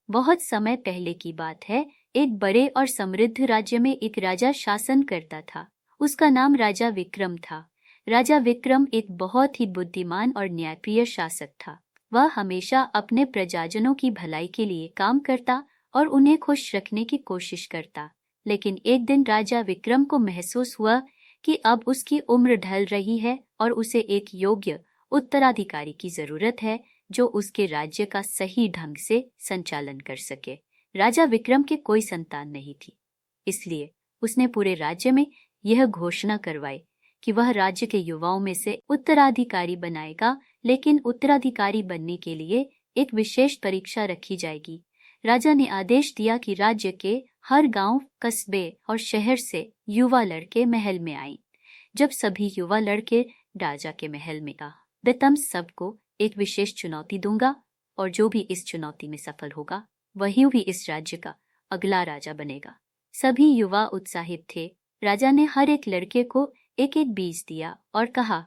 बहुत समय पहले की बात है। एक बड़े और समृद्ध राज्य में एक राजा शासन करता था। उसका नाम राजा विक्रम था। राजा विक्रम एक बहुत ही बुद्धिमान और न्यायप्रिय शासक था। वह हमेशा अपने प्रजाजनों की भलाई के लिए काम करता और उन्हें खुश रखने की कोशिश करता। लेकिन एक दिन राजा विक्रम को महसूस हुआ कि अब उसकी उम्र ढल रही है और उसे एक योग्य उत्तराधिकारी की जरूरत है जो उसके राज्य का सही ढंग से संचालन कर सके। राजा विक्रम के कोई संतान नहीं थी, इसलिए उसने पूरे राज्य में यह घोषणा करवाई कि वह राज्य के युवाओं में से उत्तराधिकारी बनाएगा, लेकिन उत्तराधिकारी बनने के लिए एक विशेष परीक्षा रखी जाएगी। राजा ने आदेश दिया कि राज्य के हर गांव, कस्बे और शहर से युवा लड़के महल में आए। जब सभी युवा लड़के राजा के महल में आ, तुम सबको एक विशेष चुनौती दूंगा और जो भी इस चुनौती में सफल होगा वही भी इस राज्य का अगला राजा बनेगा। सभी युवा उत्साहित थे। राजा ने हर एक लड़के को एक एक बीज दिया और कहा,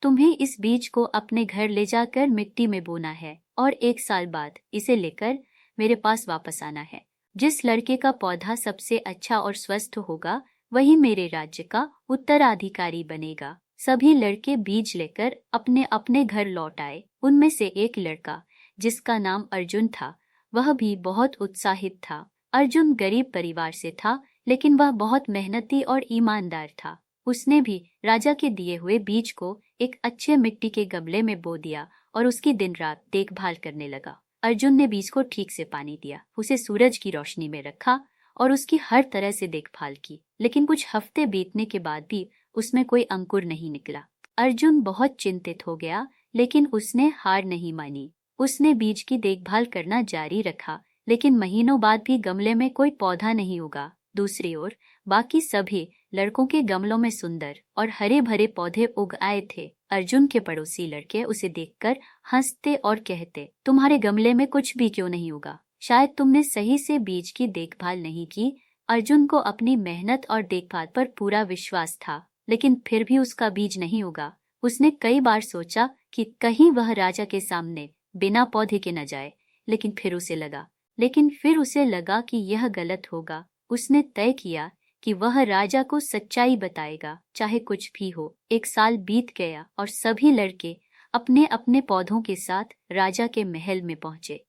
तुम्हें इस बीज को अपने घर ले जाकर मिट्टी में बोना है और 1 साल बाद इसे लेकर मेरे पास वापस आना है। जिस लड़के का पौधा सबसे अच्छा और स्वस्थ होगा वही मेरे राज्य का उत्तराधिकारी बनेगा। सभी लड़के बीज लेकर अपने अपने घर लौट आए। उनमें से एक लड़का, जिसका नाम अर्जुन था, वह भी बहुत उत्साहित था। अर्जुन गरीब परिवार से था, लेकिन वह बहुत मेहनती और ईमानदार था। उसने भी राजा के दिए हुए बीज को एक अच्छे मिट्टी के गमले में बो दिया और उसकी दिन रात देखभाल करने लगा। अर्जुन ने बीज को ठीक से पानी दिया, उसे सूरज की रोशनी में रखा और उसकी हर तरह से देखभाल की। लेकिन कुछ हफ्ते बीतने के बाद भी उसमें कोई अंकुर नहीं निकला। अर्जुन बहुत चिंतित हो गया, लेकिन उसने हार नहीं मानी। उसने बीज की देखभाल करना जारी रखा, लेकिन महीनों बाद भी गमले में कोई पौधा नहीं उगा। दूसरी ओर बाकी सभी लड़कों के गमलों में सुंदर और हरे भरे पौधे उग आए थे। अर्जुन के पड़ोसी लड़के उसे देखकर हंसते और कहते, तुम्हारे गमले में कुछ भी क्यों नहीं उगा? शायद तुमने सही से बीज की देखभाल नहीं की। अर्जुन को अपनी मेहनत और देखभाल पर पूरा विश्वास था, लेकिन फिर भी उसका बीज नहीं उगा। उसने कई बार सोचा कि कहीं वह राजा के सामने बिना पौधे के न जाए, लेकिन फिर उसे लगा कि यह गलत होगा। उसने तय किया कि वह राजा को सच्चाई बताएगा, चाहे कुछ भी हो। 1 साल बीत गया और सभी लड़के अपने अपने पौधों के साथ राजा के महल में पहुंचे।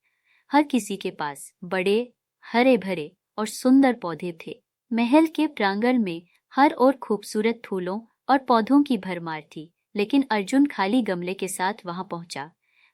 हर किसी के पास बड़े, हरे भरे और सुंदर पौधे थे। महल के प्रांगण में हर ओर खूबसूरत फूलों और पौधों की भरमार थी, लेकिन अर्जुन खाली गमले के साथ वहां पहुंचा।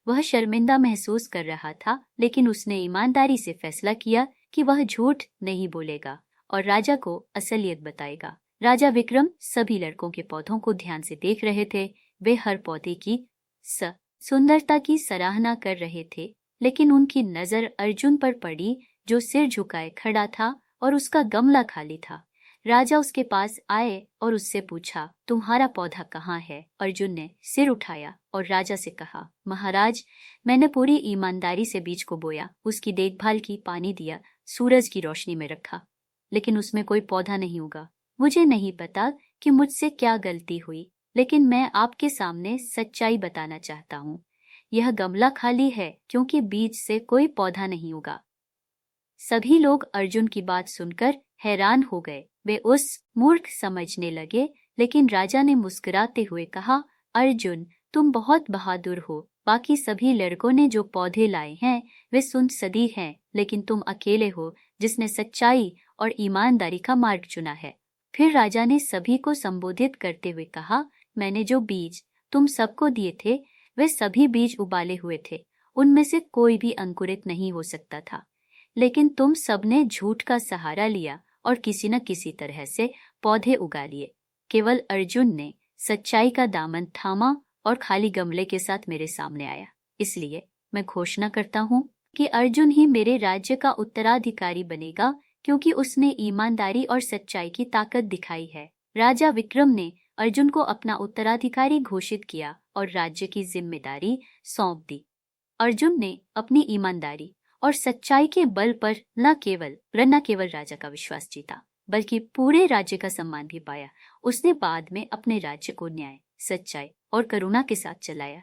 वह शर्मिंदा महसूस कर रहा था, लेकिन उसने ईमानदारी से फैसला किया कि वह झूठ नहीं बोलेगा और राजा को असलियत बताएगा। राजा विक्रम सभी लड़कों के पौधों को ध्यान से देख रहे थे। वे हर पौधे की सुंदरता की सराहना कर रहे थे, लेकिन उनकी नजर अर्जुन पर पड़ी, जो सिर झुकाए खड़ा था और उसका गमला खाली था। राजा उसके पास आए और उससे पूछा, तुम्हारा पौधा कहाँ है? अर्जुन ने सिर उठाया और राजा से कहा, महाराज, मैंने पूरी ईमानदारी से बीज को बोया, उसकी देखभाल की, पानी दिया, सूरज की रोशनी में रखा, लेकिन उसमें कोई पौधा नहीं उगा। मुझे नहीं पता कि मुझसे क्या गलती हुई, लेकिन मैं आपके सामने सच्चाई बताना चाहता हूँ। यह गमला खाली है क्योंकि बीज से कोई पौधा नहीं उगा। सभी लोग अर्जुन की बात सुनकर हैरान हो गए। वे उस मूर्ख समझने लगे, लेकिन राजा ने मुस्कुराते हुए कहा, अर्जुन, तुम बहुत बहादुर हो। बाकी सभी लड़कों ने जो पौधे लाए हैं वे सुनसदी हैं, लेकिन तुम अकेले हो जिसने सच्चाई और ईमानदारी का मार्ग चुना है। फिर राजा ने सभी को संबोधित करते हुए कहा, मैंने जो बीज तुम सबको दिए थे वे सभी बीज उबाले हुए थे। उनमें से कोई भी अंकुरित नहीं हो सकता था, लेकिन तुम सबने झूठ का सहारा लिया और किसी न किसी तरह से पौधे उगा लिए। केवल अर्जुन ने सच्चाई का दामन थामा और खाली गमले के साथ मेरे सामने आया। इसलिए मैं घोषणा करता हूँ कि अर्जुन ही मेरे राज्य का उत्तराधिकारी बनेगा, क्योंकि उसने ईमानदारी और सच्चाई की ताकत दिखाई है। राजा विक्रम ने अर्जुन को अपना उत्तराधिकारी घोषित किया और राज्य की जिम्मेदारी सौंप दी। अर्जुन ने अपनी ईमानदारी और सच्चाई के बल पर न केवल राजा का विश्वास जीता, बल्कि पूरे राज्य का सम्मान भी पाया। उसने बाद में अपने राज्य को न्याय, सच्चाई और करुणा के साथ चलाया,